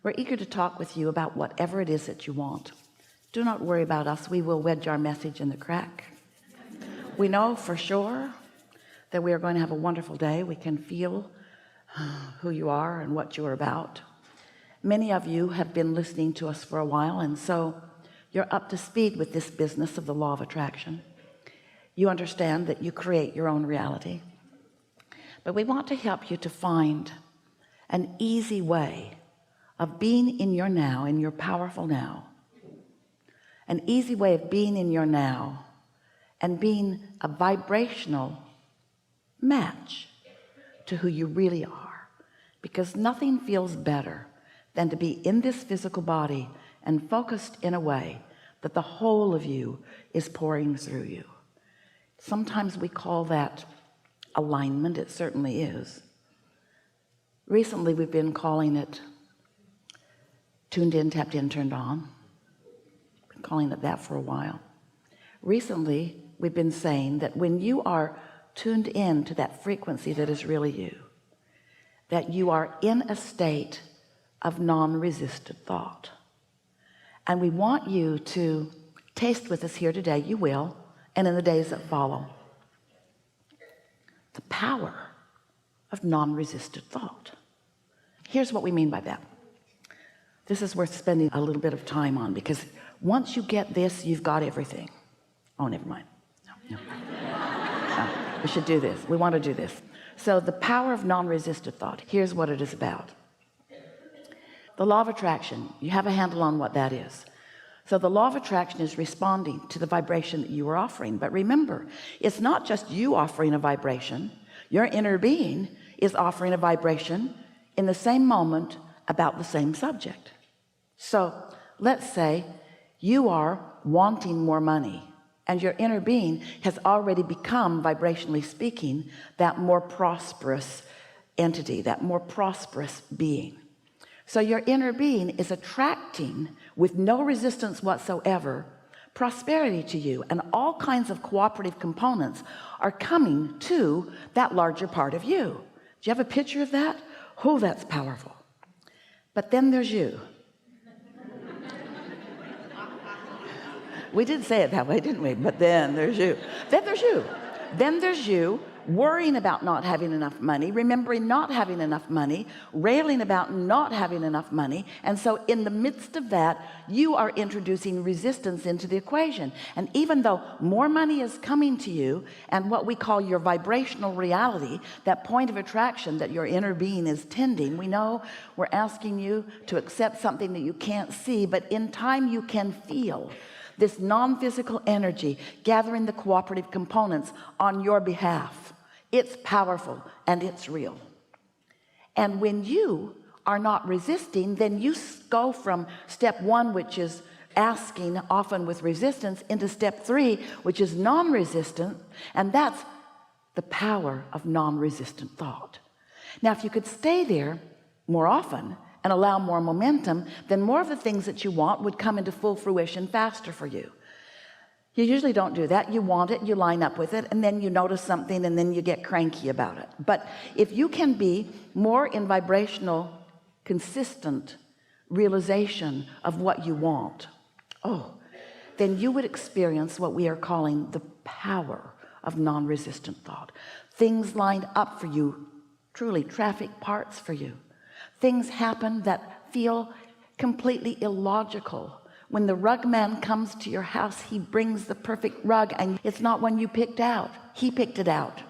We're eager to talk with you about whatever it is that you want. Do not worry about us. We will wedge our message in the crack. We know for sure that we are going to have a wonderful day. We can feel who you are and what you're about. Many of you have been listening to us for a while, and so you're up to speed with this business of the law of attraction. You understand that you create your own reality, but we want to help you to find an easy way of being in your now, in your powerful now, an easy way of being in your now and being a vibrational match to who you really are, because nothing feels better than to be in this physical body and focused in a way that the whole of you is pouring through you. Sometimes we call that alignment. It certainly is. Recently we've been calling it tuned in, tapped in, turned on. Been calling it that for a while. Recently we've been saying that when you are tuned in to that frequency that is really you, that you are in a state of non-resisted thought. And we want you to taste with us here today, you will, and in the days that follow, the power of non-resisted thought. Here's what we mean by that. This is worth spending a little bit of time on, because once you get this, you've got everything. Oh, never mind. No. We should do this. We want to do this. So the power of non-resisted thought, here's what it is about. The law of attraction, you have a handle on what that is. So the law of attraction is responding to the vibration that you are offering. But remember, it's not just you offering a vibration. Your inner being is offering a vibration in the same moment about the same subject. So let's say you are wanting more money, and your inner being has already become, vibrationally speaking, that more prosperous entity, that more prosperous being. So your inner being is attracting, with no resistance whatsoever, prosperity to you, and all kinds of cooperative components are coming to that larger part of you. Do you have a picture of that? Oh, that's powerful. But then there's you. We did say it that way, didn't we? But then there's you. Then there's you. Then there's you worrying about not having enough money, remembering not having enough money, railing about not having enough money. And so in the midst of that, you are introducing resistance into the equation. And even though more money is coming to you, and what we call your vibrational reality, that point of attraction that your inner being is tending, we know we're asking you to accept something that you can't see, but in time you can feel this non-physical energy gathering the cooperative components on your behalf. It's powerful and it's real. And when you are not resisting, then you go from step one, which is asking, often with resistance, into step three, which is non-resistant. And that's the power of non-resistant thought. Now, if you could stay there more often and allow more momentum, then more of the things that you want would come into full fruition faster for you. You usually don't do that. You want it, you line up with it, and then you notice something, and then you get cranky about it. But if you can be more in vibrational, consistent realization of what you want, then you would experience what we are calling the power of non-resistant thought. Things lined up for you, truly traffic parts for you. Things happen that feel completely illogical. When the rug man comes to your house, he brings the perfect rug, and it's not one you picked out. He picked it out.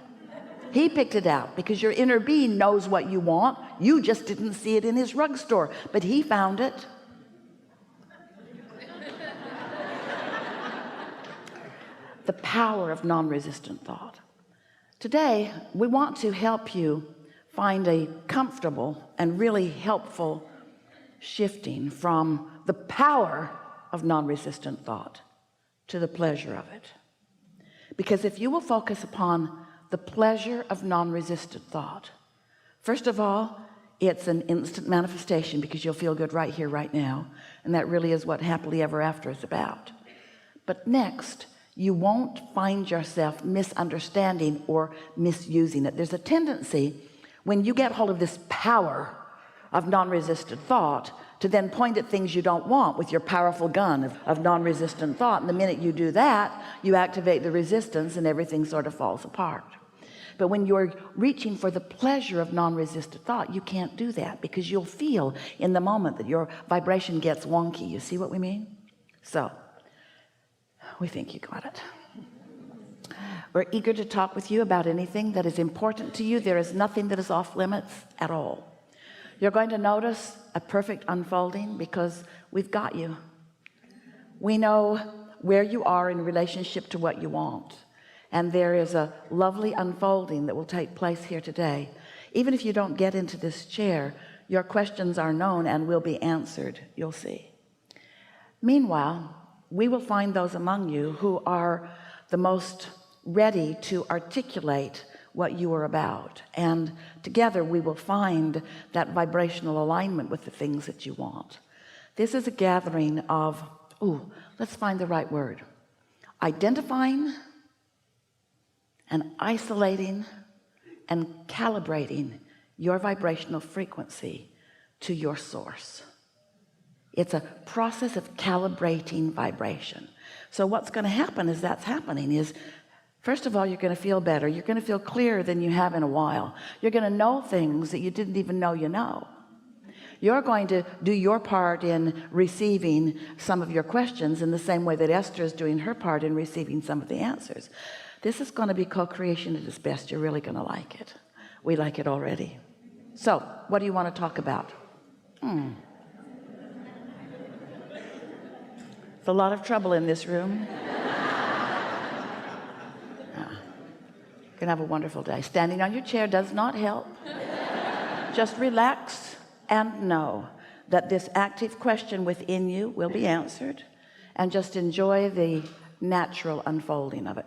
He picked it out because your inner being knows what you want. You just didn't see it in his rug store, but he found it. The power of non-resistant thought. Today, we want to help you find a comfortable and really helpful shifting from the power of non-resistant thought to the pleasure of it. Because if you will focus upon the pleasure of non-resistant thought, first of all, it's an instant manifestation, because you'll feel good right here, right now. And that really is what happily ever after is about. But next, you won't find yourself misunderstanding or misusing it. There's a tendency, when you get hold of this power of non-resistant thought to then point at things you don't want with your powerful gun of non-resistant thought. And the minute you do that, you activate the resistance and everything sort of falls apart. But when you're reaching for the pleasure of non-resistant thought, you can't do that, because you'll feel in the moment that your vibration gets wonky. You see what we mean? So we think you got it. We're eager to talk with you about anything that is important to you. There is nothing that is off limits at all. You're going to notice a perfect unfolding because we've got you. We know where you are in relationship to what you want. And there is a lovely unfolding that will take place here today. Even if you don't get into this chair, your questions are known and will be answered. You'll see. Meanwhile, we will find those among you who are the most ready to articulate what you are about, and together we will find that vibrational alignment with the things that you want. This is a gathering of, let's find the right word, identifying and isolating and calibrating your vibrational frequency to your source. It's a process of calibrating vibration. So what's going to happen as that's happening is, first of all, you're going to feel better. You're going to feel clearer than you have in a while. You're going to know things that you didn't even know you know. You're going to do your part in receiving some of your questions in the same way that Esther is doing her part in receiving some of the answers. This is going to be co-creation at its best. You're really going to like it. We like it already. So what do you want to talk about? There's a lot of trouble in this room. You're gonna have a wonderful day. Standing on your chair does not help. Just relax and know that this active question within you will be answered, and just enjoy the natural unfolding of it.